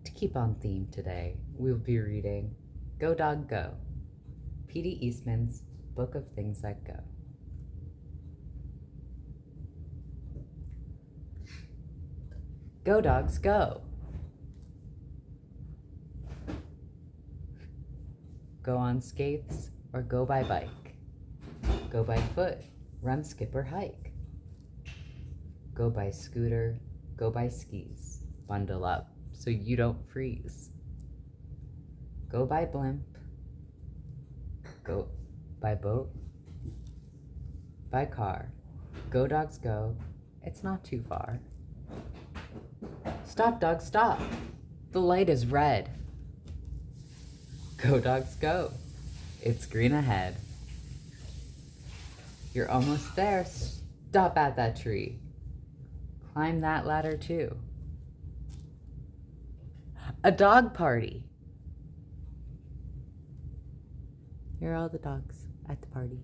To keep on theme today, we'll be reading Go Dog Go, PD Eastman's Book of Things That Go. Go dogs go. Go on skates or go by bike. Go by foot, run, skip, or hike. Go by scooter, go by skis. Bundle up so you don't freeze. Go by blimp. Go by boat. By car. Go dogs go. It's not too far. Stop, dogs, stop. The light is red. Go dogs go. It's green ahead. You're almost there. Stop at that tree. Climb that ladder too. A dog party. Here are all the dogs at the party.